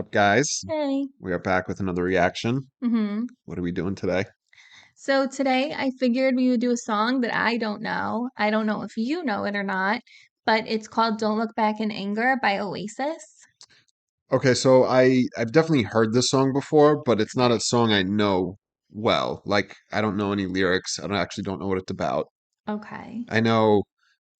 up, guys? Hey. We are back with another reaction. hmm What are we doing today? So today I figured we would do a song that I don't know. I don't know if you know it or not, but it's called Don't Look Back in Anger by Oasis. Okay, so I've definitely heard this song before, but it's not a Okay. song I know well. Like I don't know any lyrics. I don't know what it's about. Okay. I know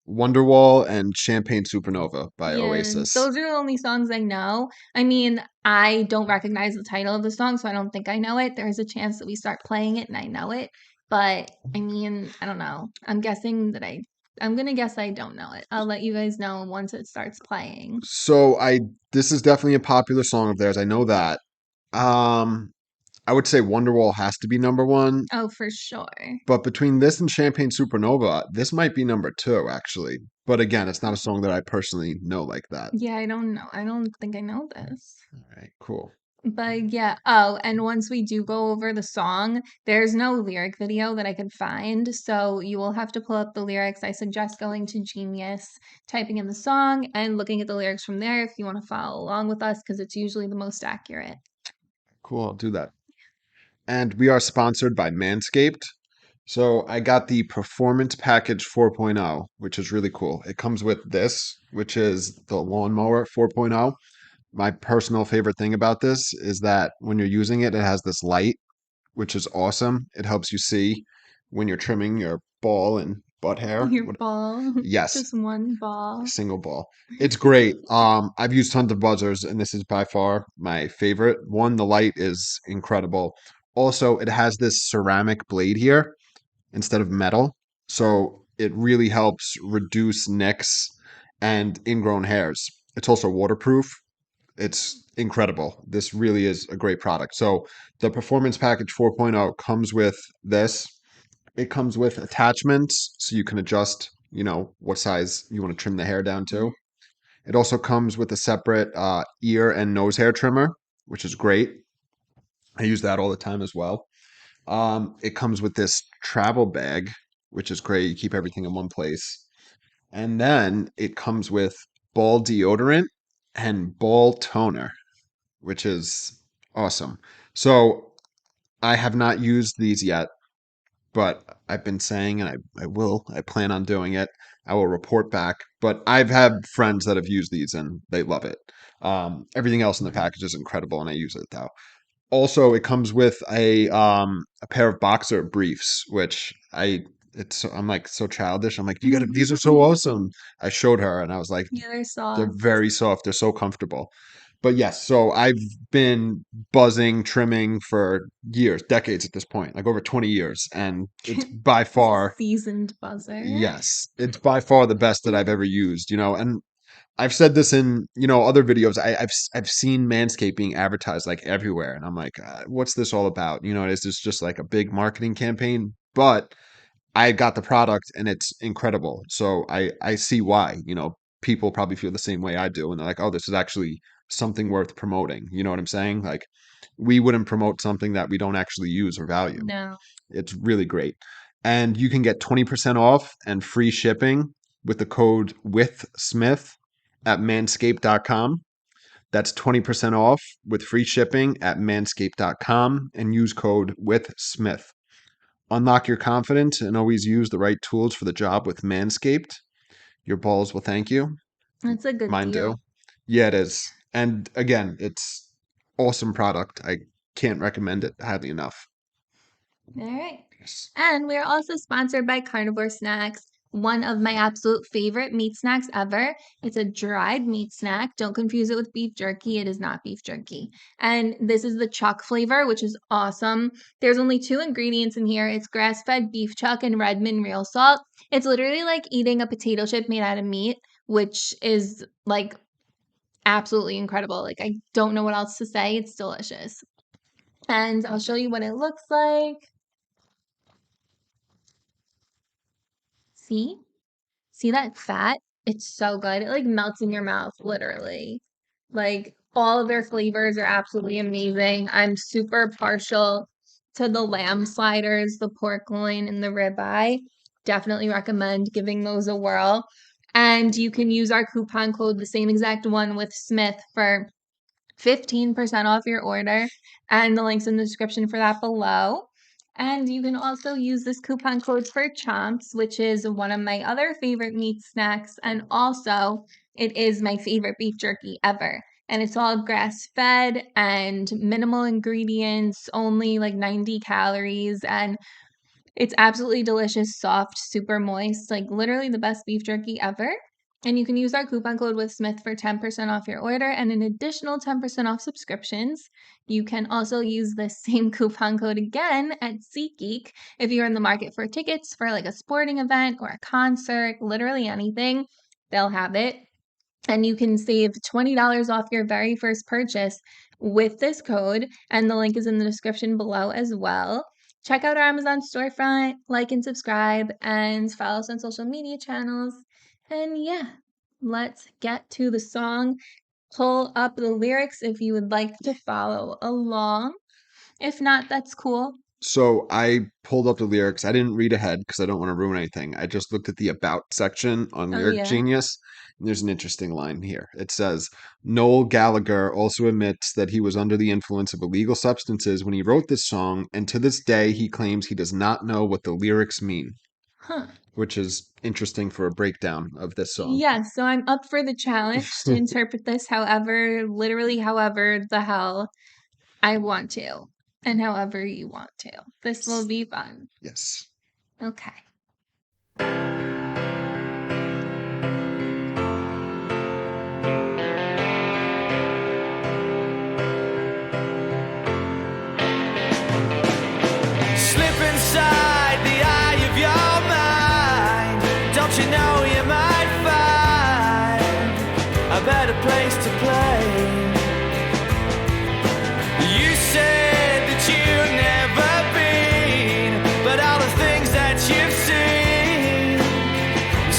Wonderwall and Champagne Supernova by Yeah, Oasis. those are the only songs I know. I mean, I don't recognize the title of the song, so I don't think I know it. There is a chance that we start playing it and I know it, but I mean, I don't know. I'm gonna guess I don't know it. I'll let you guys know once it starts playing. So I this is definitely a popular song of theirs. I know that. Um, I would say Wonderwall has to be number one. Oh, for sure. But between this and Champagne Supernova, this might be number two, actually. But again, it's not a song that I personally know like that. Yeah, I don't know. I don't think I know this. All right, cool. But yeah, oh, and once we do go over the song, there's no lyric video that I could find. So you will have to pull up the lyrics. I suggest going to Genius, typing in the song, and looking at the lyrics from there if you want to follow along with us, because it's usually the most accurate. Cool, I'll do that. And we are sponsored by Manscaped. So I got the Performance Package 4.0, which is really cool. It comes with this, which is the Lawnmower 4.0. My personal favorite thing about this is that when you're using it, it has this light, which is awesome. It helps you see when you're trimming your ball and butt hair. Your ball, Yes, just one ball. single ball. It's great. I've used tons of buzzers, and this is by far my favorite one. The light is incredible. Also, it has this ceramic blade here instead of metal, so it really helps reduce nicks and ingrown hairs. It's also waterproof. It's incredible. This really is a great product. So the Performance Package 4.0 comes with this. It comes with attachments so you can adjust, what size you want to trim the hair down to. It also comes with a separate ear and nose hair trimmer, which is great. I use that all the time as well. It comes with this travel bag, which is great. You keep everything in one place. And then it comes with ball deodorant and ball toner, which is awesome. So I have not used these yet, but I've been saying, and I plan on doing it. I will report back. But I've had friends that have used these and they love it. Everything else in the package is incredible, and I use it though. Also, it comes with a pair of boxer briefs, which I'm like so childish. I'm like, you got to these are so awesome. I showed her and I was like, Yeah, they're they're soft. very soft. They're so comfortable. But yes, so I've been buzzing, trimming for years, decades at this point, like over 20 years. And it's by far, Seasoned buzzer. yes, it's by far the best that I've ever used. And I've said this in, other videos. I've seen Manscaped being advertised like everywhere. And I'm like, what's this all about? Is this just like a big marketing campaign? But I got the product and it's incredible. So I see why, people probably feel the same way I do. And they're like, oh, this is actually something worth promoting. You know what I'm saying? Like we wouldn't promote something that we don't actually use or value. No. It's really great. And you can get 20% off and free shipping with the code WithSmith at manscaped.com. That's 20% off with free shipping at manscaped.com and use code WithSmith. Unlock your confidence and always use the right tools for the job with Manscaped. Your balls will thank you. That's a good Mine deal. do. Yeah, it is. And again, it's awesome product. I can't recommend it highly enough. All right. Yes. And we're also sponsored by Carnivore Snacks, one of my absolute favorite meat snacks ever. It's a dried meat snack. Don't confuse it with beef jerky. It is not beef jerky. And this is the chuck flavor, which is awesome. There's only two ingredients in here. It's grass-fed beef chuck and Redmond real salt. It's literally like eating a potato chip made out of meat, which is like absolutely incredible. Like I don't know what else to say. It's delicious. And I'll show you what it looks like. See? See that fat? It's so good. It like melts in your mouth, literally. Like all of their flavors are absolutely amazing. I'm super partial to the lamb sliders, the pork loin, and the ribeye. Definitely recommend giving those a whirl. And you can use our coupon code, the same exact one with Smith, for 15% off your order, and the link's in the description for that below. And you can also use this coupon code for Chomps, which is one of my other favorite meat snacks. And also, it is my favorite beef jerky ever. And it's all grass fed and minimal ingredients, only like 90 calories. And it's absolutely delicious, soft, super moist, like literally the best beef jerky ever. And you can use our coupon code with Smith for 10% off your order and an additional 10% off subscriptions. You can also use the same coupon code again at SeatGeek if you're in the market for tickets for like a sporting event or a concert, literally anything, they'll have it. And you can save $20 off your very first purchase with this code, and the link is in the description below as well. Check out our Amazon storefront, like and subscribe, and follow us on social media channels. And yeah, let's get to the song. Pull up the lyrics if you would like to follow along. If not, that's cool. So I pulled up the lyrics. I didn't read ahead because I don't want to ruin anything. I just looked at the about section on Oh, Lyric yeah. Genius, and there's an interesting line here. It says, Noel Gallagher also admits that he was under the influence of illegal substances when he wrote this song, and to this day he claims he does not know what the lyrics mean, Huh. which is interesting for a breakdown of this song. Yeah, so I'm up for the challenge to interpret this however, literally however the hell I want to, and however you want to. This will be fun. Yes. Okay. Slip inside the eye of your mind. Don't you know you might find a better place to play? You said that you've never been, but all the things that you've seen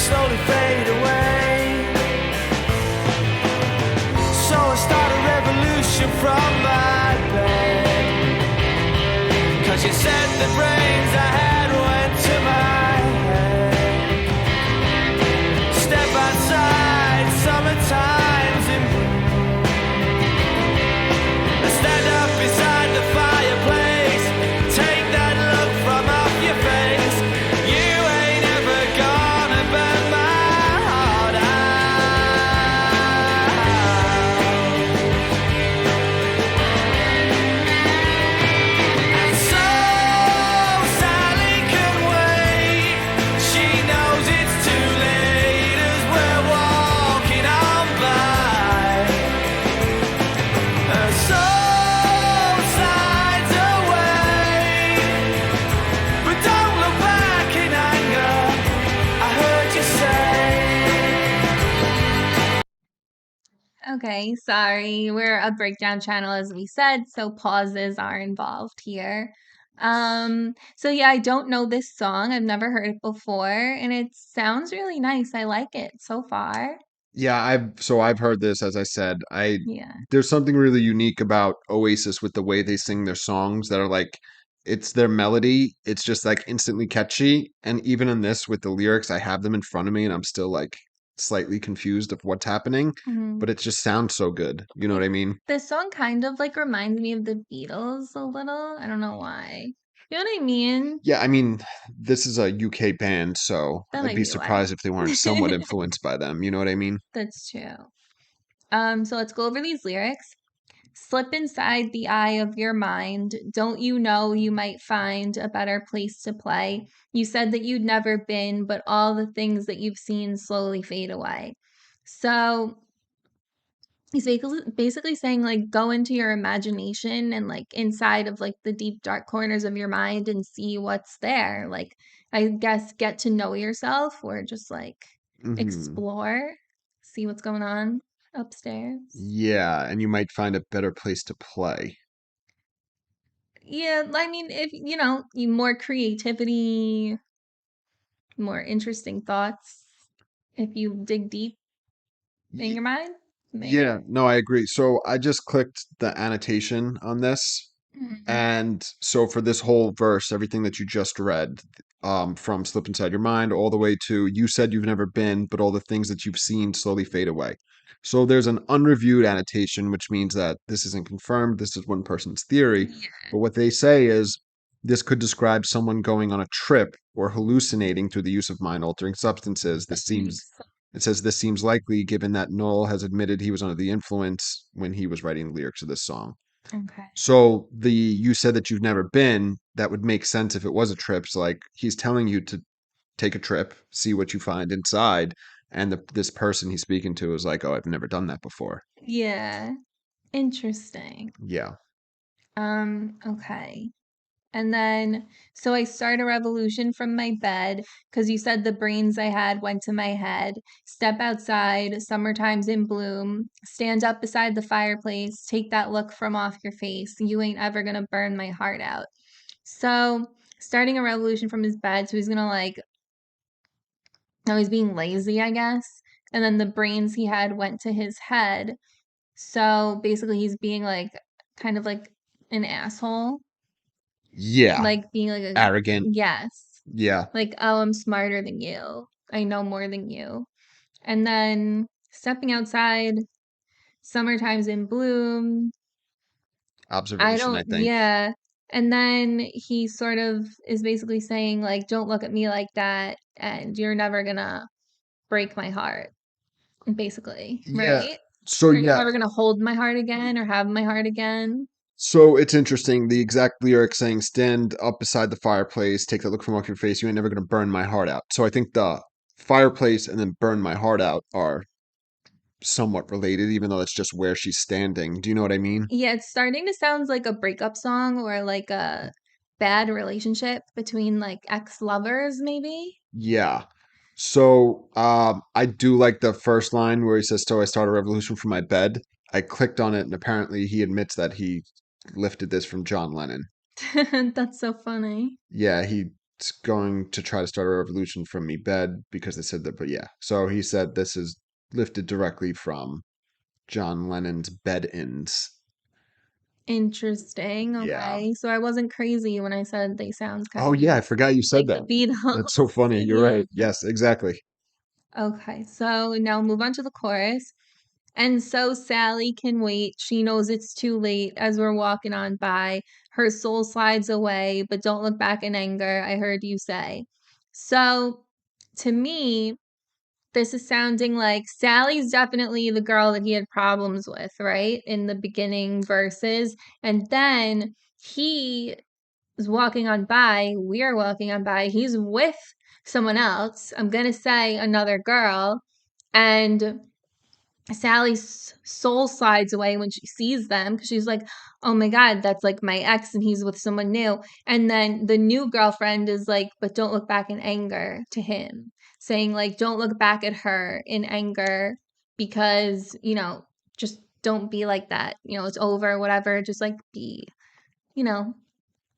slowly fade away. So I start a revolution from my bed. 'Cause you said the brains I had went to my head. Step outside, summertime's in bloom. Stand up beside the fireplace. Take that look from off your face. You ain't ever gonna burn my heart out. So Sally can wait. She knows it's too late as we're walking on by. Her soul signs away, but don't look back in anger. I heard you say. Okay, sorry. We're a breakdown channel, as we said, so pauses are involved here. So yeah, I don't know this song. I've never heard it before, and it sounds really nice. I like it so far. Yeah, I've heard this, as I said. I Yeah. There's something really unique about Oasis with the way they sing their songs that are like it's their melody, it's just like instantly catchy. And even in this with the lyrics, I have them in front of me and I'm still like slightly confused of what's happening, Mhm. but it just sounds so good. You know what It I mean? This song kind of like reminds me of the Beatles a little. I don't know why. You know what I mean? Yeah, I mean, this is a UK band, so That I'd might be be why. surprised if they weren't somewhat influenced by them. You know what I mean? That's true. So let's go over these lyrics. Slip inside the eye of your mind. Don't you know you might find a better place to play? You said that you'd never been, but all the things that you've seen slowly fade away. So he's basically saying, like, go into your imagination and, like, inside of, like, the deep, dark corners of your mind and see what's there. Like, I guess get to know yourself or just, like, Hmm. explore, see what's going on upstairs. Yeah, and you might find a better place to play. Yeah, I mean, if you more creativity, more interesting thoughts, if you dig deep in Y- your mind, maybe. Yeah, no, I agree. So I just clicked the annotation on this. Mhm. And so for this whole verse, everything that you just read, from Slip Inside Your Mind all the way to You Said You've Never Been, but all the things that you've seen slowly fade away. So there's an unreviewed annotation, which means that this isn't confirmed. This is one person's theory. But what they say is this could describe someone going on a trip or hallucinating through the use of mind-altering substances. It says this seems likely given that Noel has admitted he was under the influence when he was writing the lyrics of this song. Okay. So you said that you've never been, that would make sense if it was a trip. So like he's telling you to take a trip, see what you find inside, and this person he's speaking to is like, "Oh, I've never done that before." Yeah. Interesting. Yeah. Okay. And then, so I start a revolution from my bed because you said the brains I had went to my head. Step outside, summertime's in bloom. Stand up beside the fireplace, take that look from off your face. You ain't ever gonna burn my heart out. So, starting a revolution from his bed, so he's gonna like, no, he's being lazy, I guess. And then the brains he had went to his head. So basically, he's being like, kind of like an asshole. Yeah. Like being like a, Arrogant. yes. Yeah. Like, oh, I'm smarter than you. I know more than you. And then stepping outside, summertime's in bloom. I Observation, I don't, think. yeah. And then he sort of is basically saying, like, don't look at me like that, and you're never gonna break my heart, basically, Yeah. right? So Or you're yeah. never gonna hold my heart again or have my heart again. So it's interesting. The exact lyric saying, "Stand up beside the fireplace, take that look from off your face. You ain't never gonna burn my heart out." So I think the fireplace and then burn my heart out are somewhat related, even though it's just where she's standing. Do you know what I mean? Yeah, it's starting to sound like a breakup song or like a bad relationship between like ex-lovers, maybe. Yeah. So I do like the first line where he says, "So I start a revolution from my bed." I clicked on it, and apparently he admits that he lifted this from John Lennon. That's so funny. Yeah, he's going to try to start a revolution from me bed because they said that, but yeah. So he said this is lifted directly from John Lennon's bed ends. Interesting. Yeah. Okay. So I wasn't crazy when I said they sound kind Oh of yeah, I forgot you said like the that. Beatles. That's so funny. You're Yeah. right. Yes, exactly. Okay. So now move on to the chorus. And so Sally can wait. She knows it's too late as we're walking on by. Her soul slides away, but don't look back in anger. I heard you say. So to me, this is sounding like Sally's definitely the girl that he had problems with, right? In the beginning verses. And then he is walking on by. We are walking on by. He's with someone else. I'm going to say another girl. And Sally's soul slides away when she sees them because she's like, oh my God, that's like my ex and he's with someone new. And then the new girlfriend is like, but don't look back in anger to him, saying, like, don't look back at her in anger because, just don't be like that. It's over, whatever. Just like be, you know,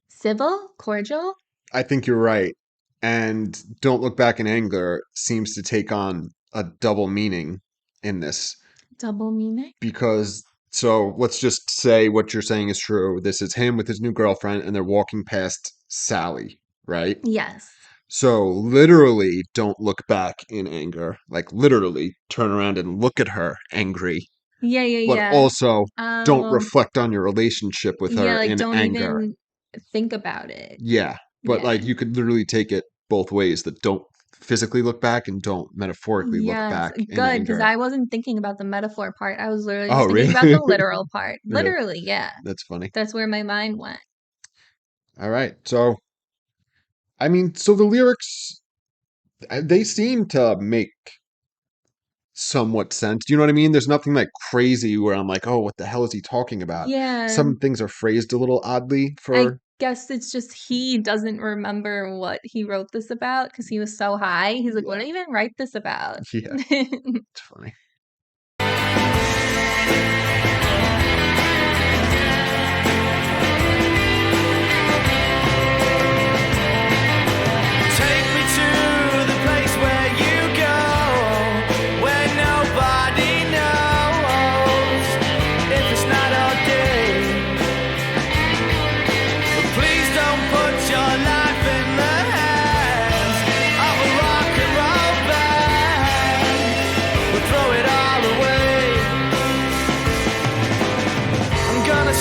civil, cordial, I think you're right. And don't look back in anger seems to take on a double meaning in this double meaning. because so let's just say what you're saying is true. This is him with his new girlfriend and they're walking past Sally, right? Yes. So literally don't look back in anger. Like literally turn around and look at her angry, Yeah, yeah, but yeah. also don't Oh, reflect on your relationship with yeah, her like in don't anger. even think about it. Yeah, but Yeah. like you could literally take it both ways that don't physically look back and don't metaphorically look Yes, back in good, because anger. I wasn't thinking about the metaphor part. I was literally Oh, just thinking about really? the literal part. Really? Literally, yeah. That's funny. That's where my mind went. All right. So, I mean, so the lyrics, they seem to make somewhat sense. Do you know what I mean? There's nothing like crazy where I'm like, oh, what the hell is he talking about? Yeah, Some things are phrased a little oddly I for, guess it's just he doesn't remember what he wrote this about because he was so high. He's like, what yeah, did I even write this about? yeah, it's funny. Take me to the place where you go, where nobody knows if it's not all day. But please don't put your life in the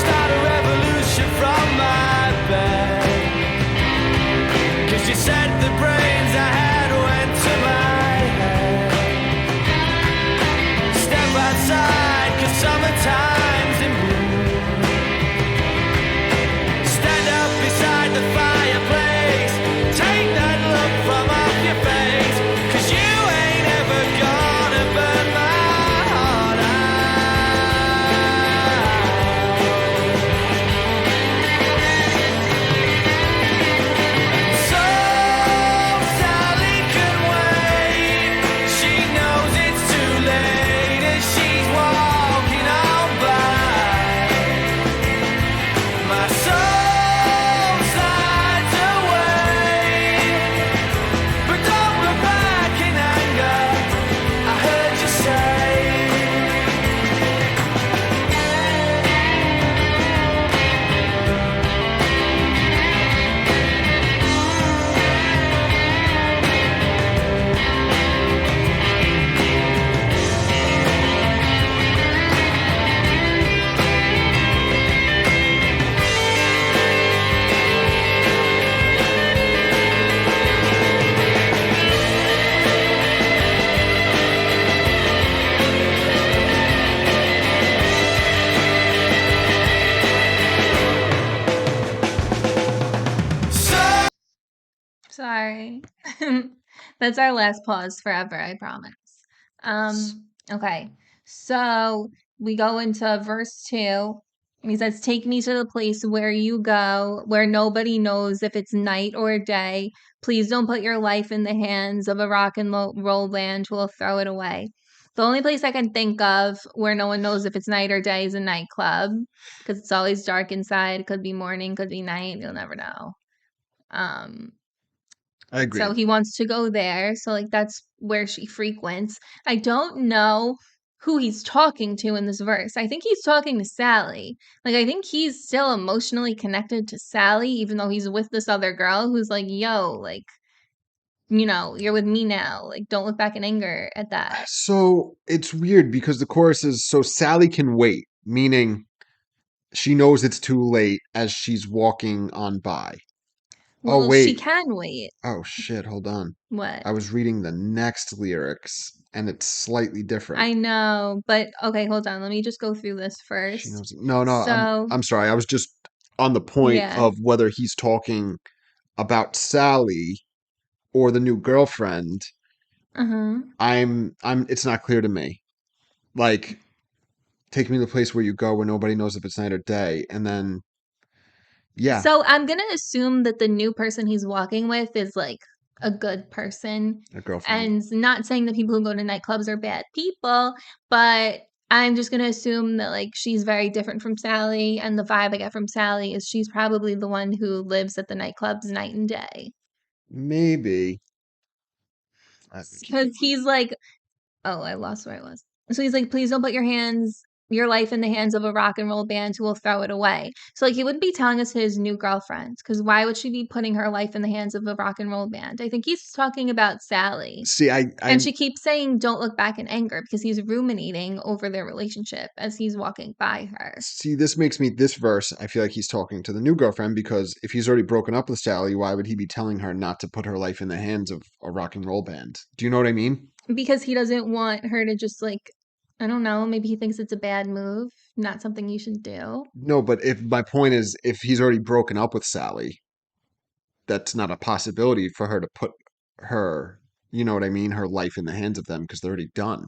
start a revolution from my bed. 'Cause you said the brains I had went to my head. Step outside, 'cause summertime's in bloom. Stand up beside the fireplace. Take that look from off your face. 'Cause you ain't ever gonna burn my heart out. So Sally can wait. She knows it's too late as she's walking on by. My soul slides away, but don't look back in anger. I heard you say. So Sorry. That's our last pause forever, I promise. Okay. So we go into verse 2. He says, "Take me to the place where you go, where nobody knows if it's night or day. Please don't put your life in the hands of a rock and roll band who will throw it away." The only place I can think of where no one knows if it's night or day is a nightclub, because it's always dark inside. It could be morning, could be night. You'll never know. I agree. So he wants to go there. So, like, that's where she frequents. I don't know who he's talking to in this verse. I think he's talking to Sally. Like, I think he's still emotionally connected to Sally, even though he's with this other girl who's like, yo, like, you know, you're with me now. Like, don't look back in anger at that. So it's weird because the chorus is so Sally can wait, meaning she knows it's too late as she's walking on by. Oh, Well, she wait. can wait. Oh, shit. Hold on. What? I was reading the next lyrics and it's slightly different. I know, but okay, hold on. Let me just go through this She first. knows. No, So, I'm sorry. I was just on the point yeah. of whether he's talking about Sally or the new girlfriend. Uh-huh. It's not clear to me. Like, take me to the place where you go where nobody knows if it's night or day. And then, yeah, So I'm gonna assume that the new person he's walking with is like a good person. a girlfriend. And not saying that people who go to nightclubs are bad people, but I'm just gonna assume that like she's very different from Sally, and the vibe I get from Sally is she's probably the one who lives at the nightclubs night and day. Maybe. Because he's like, oh, I lost where I was. So he's like, please don't put your life in the hands of a rock and roll band who will throw it away. So like he wouldn't be telling us his new girlfriend, because why would she be putting her life in the hands of a rock and roll band? I think he's talking about Sally. See, And she keeps saying, don't look back in anger, because he's ruminating over their relationship as he's walking by her. see, this verse, I feel like he's talking to the new girlfriend because if he's already broken up with Sally, why would he be telling her not to put her life in the hands of a rock and roll band? Do you know what I mean? Because he doesn't want her to just like, I don't know, maybe he thinks it's a bad move, not something you should do. No, but if my point is, if he's already broken up with Sally, that's not a possibility for her to put her, you know what I mean, her life in the hands of them because they're already done.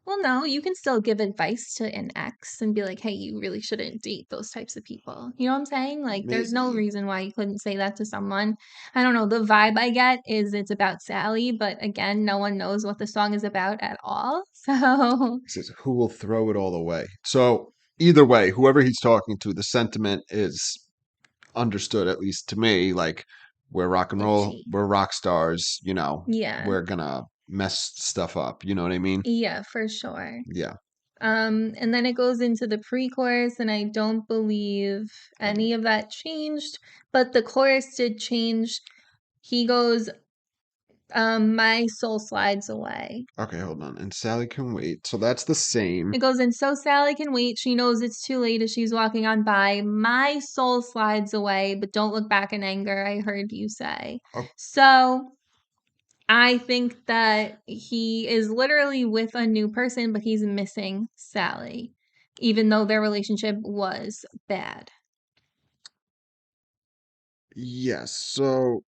Well, no, you can still give advice to an ex and be like, hey, you really shouldn't date those types of people. You know what I'm saying? Like, there's no Maybe. reason why you couldn't say that to someone. I don't know. The vibe I get is it's about Sally, but again, no one knows what the song is about at all. So, He says, who will throw it all away? So either way, whoever he's talking to, the sentiment is understood, at least to me. Like, we're rock and roll, itchy. we're rock stars, Yeah. we're gonna mess stuff up. You know what I mean? Yeah, for sure. Yeah. And then it goes into the pre-chorus, and I don't believe Um, any of that changed, but the chorus did change. He goes, My soul slides away. Okay, hold on. And Sally can wait. So that's the same. It goes in, so Sally can wait. She knows it's too late as she's walking on by. My soul slides away, but don't look back in anger, I heard you say. Oh, So I think that he is literally with a new person, but he's missing Sally, even though their relationship was bad. yes. So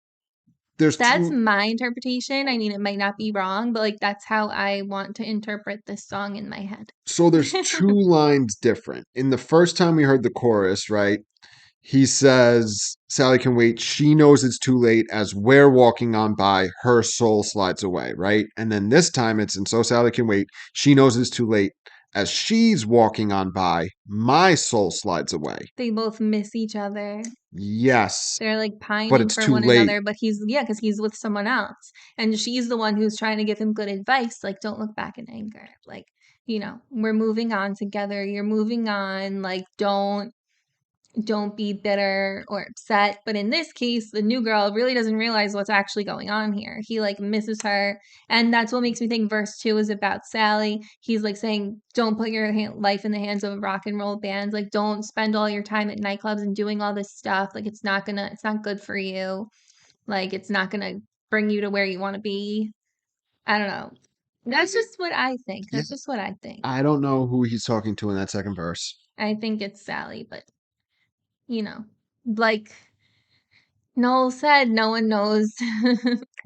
there's That's two. my interpretation. I mean, it might not be wrong, but like that's how I want to interpret this song in my head. So there's two lines different. In the first time we heard the chorus, right? He says, Sally can wait. She knows it's too late. As we're walking on by, her soul slides away, right? And then this time it's, and so Sally can wait. She knows it's too late. As she's walking on by, my soul slides away. They both miss each other. Yes, They're like but pining it's for too one late. another, but because he's with someone else. And she's the one who's trying to give him good advice. Like, don't look back in anger. Like, we're moving on together. You're moving on. Like, don't be bitter or upset. But in this case, the new girl really doesn't realize what's actually going on here. He like misses her. And that's what makes me think verse 2 is about Sally. He's like saying, don't put your life in the hands of rock and roll bands. Like, don't spend all your time at nightclubs and doing all this stuff. Like, it's not good for you. Like, it's not gonna bring you to where you want to be. I don't know. That's just what I think. Yeah. That's just what I think. I don't know who he's talking to in that second verse. I think it's Sally, but like Noel said, no one knows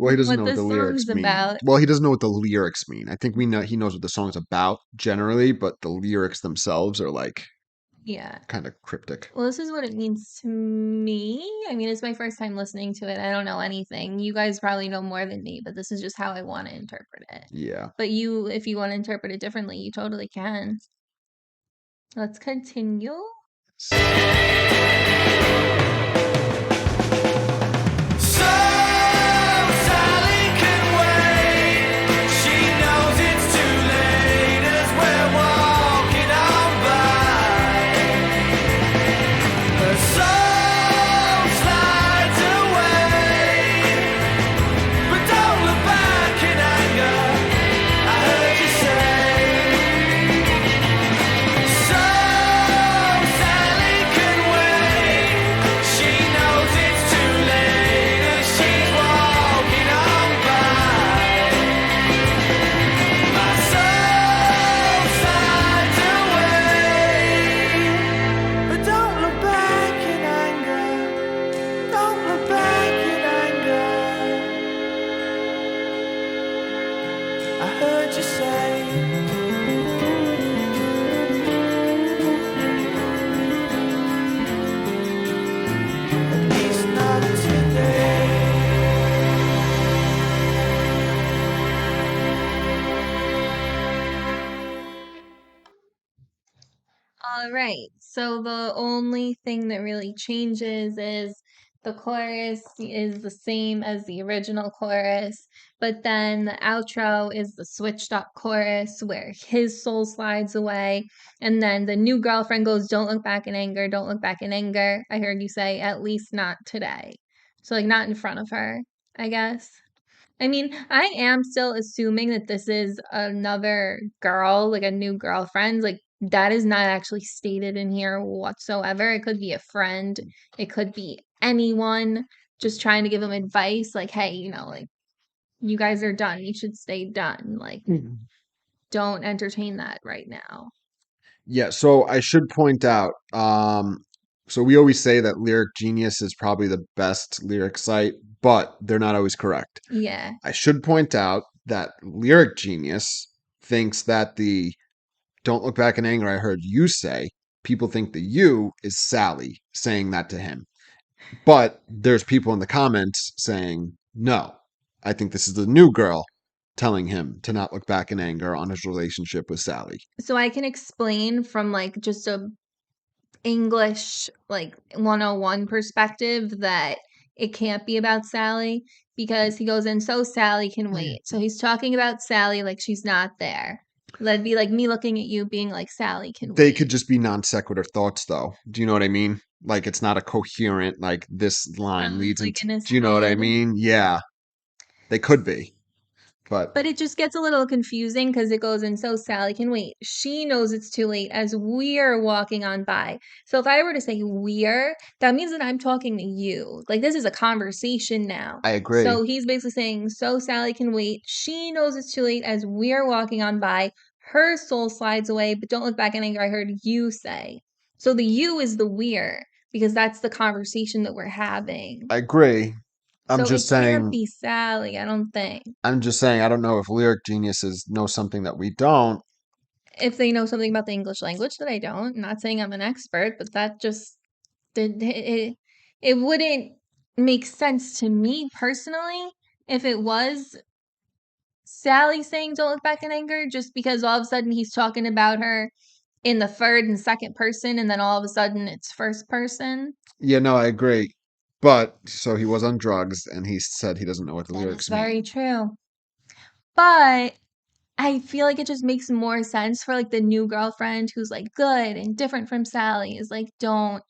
Well, he doesn't what know what the this lyrics song's mean. about. Well, he doesn't know what the lyrics mean. I think we know he knows what the song's about generally, but the lyrics themselves are like Yeah. kind of cryptic. Well, this is what it means to me. I mean, it's my first time listening to it. I don't know anything. You guys probably know more than me, but this is just how I want to interpret it. Yeah. But if you want to interpret it differently, you totally can. Let's continue. So Sally can wait. She knows it's too late as we're walking on by. Her soul slides away, but don't look back in anger. I heard you say. So Sally can wait. She knows it's too late as she's walking on by. My soul slides away, but don't look back in anger. Don't look back in anger. I heard you say. At least not today. All right. So the only thing that really changes is the chorus is the same as the original chorus, but then the outro is the switched up chorus where his soul slides away. And then the new girlfriend goes, don't look back in anger. Don't look back in anger. I heard you say, at least not today. So, like, not in front of her, I guess. I mean, I am still assuming that this is another girl, like a new girlfriend. Like, that is not actually stated in here whatsoever. It could be a friend, it could be anyone just trying to give him advice, like, hey, like, you guys are done. You should stay done. Like, don't entertain that right now. Yeah, so I should point out, so we always say that Lyric Genius is probably the best lyric site, but they're not always correct. Yeah. I should point out that Lyric Genius thinks that the don't look back in anger, I heard you say, people think the you is Sally saying that to him. But there's people in the comments saying, no, I think this is the new girl telling him to not look back in anger on his relationship with Sally. So I can explain from like just a English like 101 perspective that it can't be about Sally because he goes in, so Sally can wait. So he's talking about Sally like she's not there. That'd be like me looking at you being like, Sally can They wait. could just be non sequitur thoughts, though. Do you know what I mean? Like it's not a coherent, like this line leads Like into. in his Do you know what I head. mean? Yeah. They could be, but But it just gets a little confusing because it goes in, so Sally can wait. She knows it's too late as we're walking on by. So if I were to say we're, that means that I'm talking to you. Like this is a conversation now. I agree. So he's basically saying, so Sally can wait. She knows it's too late as we're walking on by. Her soul slides away, but don't look back in anger. I heard you say. So the you is the we're because that's the conversation that we're having. I agree. I'm So just it can't saying. be Sally, I don't think. I'm just saying. I don't know if lyric geniuses know something that we don't. If they know something about the English language that I don't. I'm not saying I'm an expert, but that just it wouldn't make sense to me personally if it was Sally saying "Don't look back in anger," just because all of a sudden he's talking about her in the third and second person, and then all of a sudden it's first person. Yeah, no, I agree. But so he was on drugs, and he said he doesn't know what the That is lyrics mean. very true. But I feel like it just makes more sense for like the new girlfriend who's like good and different from Sally is like, don't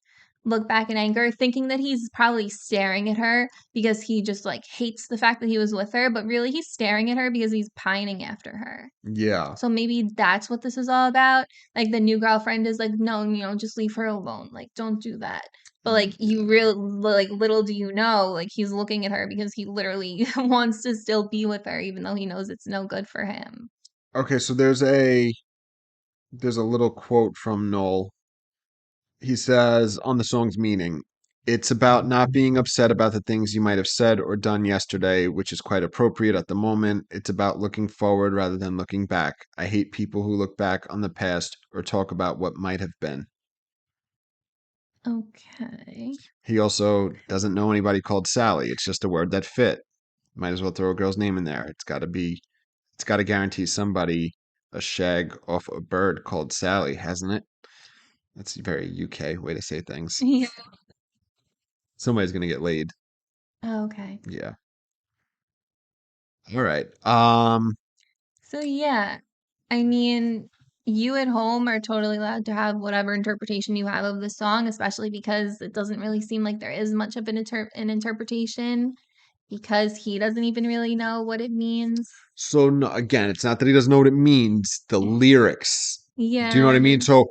look back in anger, thinking that he's probably staring at her because he just like hates the fact that he was with her, but really he's staring at her because he's pining after her. Yeah. So maybe that's what this is all about. Like the new girlfriend is like, no, just leave her alone. Like, don't do that. But like you real like little do you know, like he's looking at her because he literally wants to still be with her, even though he knows it's no good for him. Okay, so there's a little quote from Noel. He says on the song's meaning, it's about not being upset about the things you might have said or done yesterday, which is quite appropriate at the moment. It's about looking forward rather than looking back. I hate people who look back on the past or talk about what might have been. Okay. He also doesn't know anybody called Sally. It's just a word that fit. Might as well throw a girl's name in there. It's got to guarantee somebody a shag off a bird called Sally, hasn't it? That's a very UK way to say things. Yeah. Somebody's going to get laid. Okay. Yeah. All right. So yeah, I mean, you at home are totally allowed to have whatever interpretation you have of the song, especially because it doesn't really seem like there is much of an interpretation because he doesn't even really know what it means. So no, again, it's not that he doesn't know what it means. The lyrics. Do you know what I Yeah. mean? So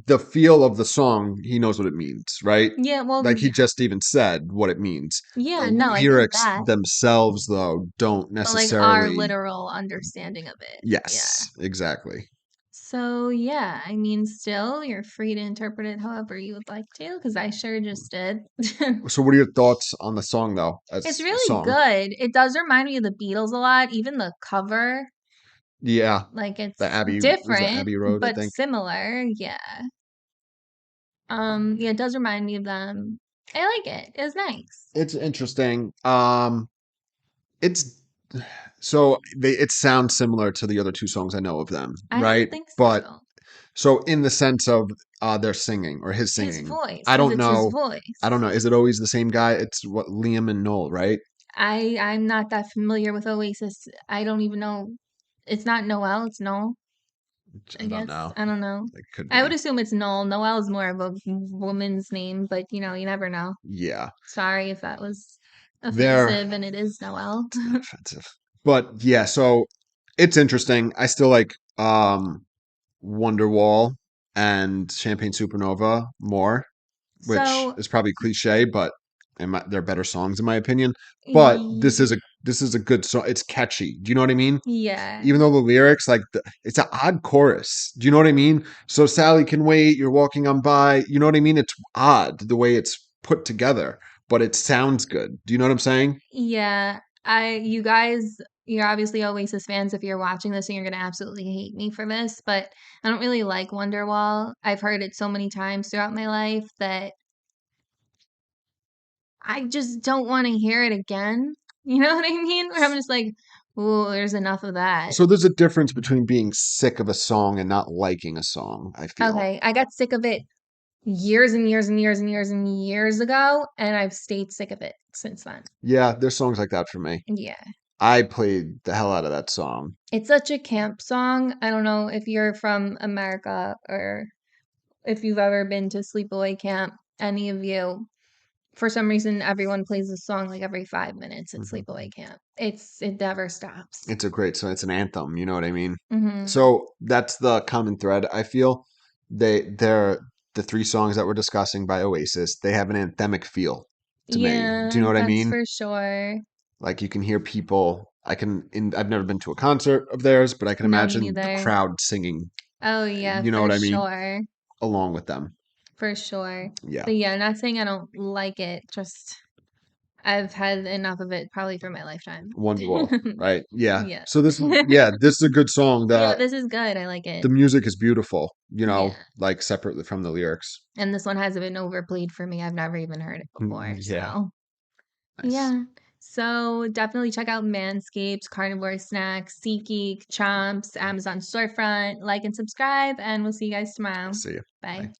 the feel of the song, he knows what it means, right? Yeah, well, Like he just even said what it means. yeah, The no, I get lyrics that. themselves, though, don't But like our necessarily. literal understanding of it. Yeah. Yes, exactly. So yeah, I mean, still, you're free to interpret it however you would like to, because I sure just did. So, what are your thoughts on the song, though, It's as a really song? good. It does remind me of the Beatles a lot, even the cover. Yeah, Like the it's Abbey was that different, Abbey Road, I but think. similar. Yeah. Yeah, it does remind me of them. I like it. It's nice. It's interesting. It's so it sounds similar to the other two songs I know of them, I don't right? think But so. so in the sense of their singing or his His singing, voice, I because don't it's his know. I don't voice. know. Is it always the same guy? It's what Liam and Noel, right? I'm not that familiar with Oasis. I don't even know. It's not Noel, it's Noel. Which I I don't guess. know. I don't know. It could I would be. assume it's Noel. Noel is more of a woman's name, but you never know. Yeah, Sorry if that was they're offensive and it is Noel. it's not offensive, but yeah. So it's interesting. I still like Wonderwall and Champagne Supernova more, which So, is probably cliche, but they're better songs in my opinion. But y- this is a good song. It's catchy. Do you know what I mean? yeah. Even though the lyrics, it's an odd chorus. Do you know what I mean? So Sally can wait. You're walking on by. You know what I mean? It's odd the way it's put together, but it sounds good. Do you know what I'm saying? Yeah. You guys, you're obviously Oasis fans if you're watching this and you're going to absolutely hate me for this, but I don't really like Wonderwall. I've heard it so many times throughout my life that I just don't want to hear it again. You know what I mean? Where I'm just like, oh, there's enough of that. So there's a difference between being sick of a song and not liking a song, I feel. Okay, I got sick of it years and years and years and years and years ago, and I've stayed sick of it since then. Yeah, there's songs like that for me. Yeah. I played the hell out of that song. It's such a camp song. I don't know if you're from America or if you've ever been to sleepaway camp, any of you. For some reason, everyone plays this song like every 5 minutes at Mhm. sleepaway camp. It never stops. It's a great song. It's an anthem. You know what I mean? Hmm. So that's the common thread. I feel they're the three songs that we're discussing by Oasis. They have an anthemic feel to me. Do you Yeah, know what I that's mean? for sure. Like you can hear people. I've never been to a concert of theirs, but I can No, me imagine the neither. crowd singing. Oh yeah, You know for what I mean? sure. Along with them. For sure. Yeah. But yeah, not saying I don't like it, just I've had enough of it probably for my lifetime. Wonderwall. Right. Yeah. Yeah. So this is a good song. Yeah, The this is good. I like the it. music is beautiful. Yeah. Like separately from the lyrics. And this one hasn't been overplayed for me. I've never even heard it before. Yeah. So Nice. yeah. So definitely check out Manscaped, Carnivore Snacks, SeatGeek, Chomps, Amazon Storefront. Like and subscribe, and we'll see you guys tomorrow. See you. Bye. Bye.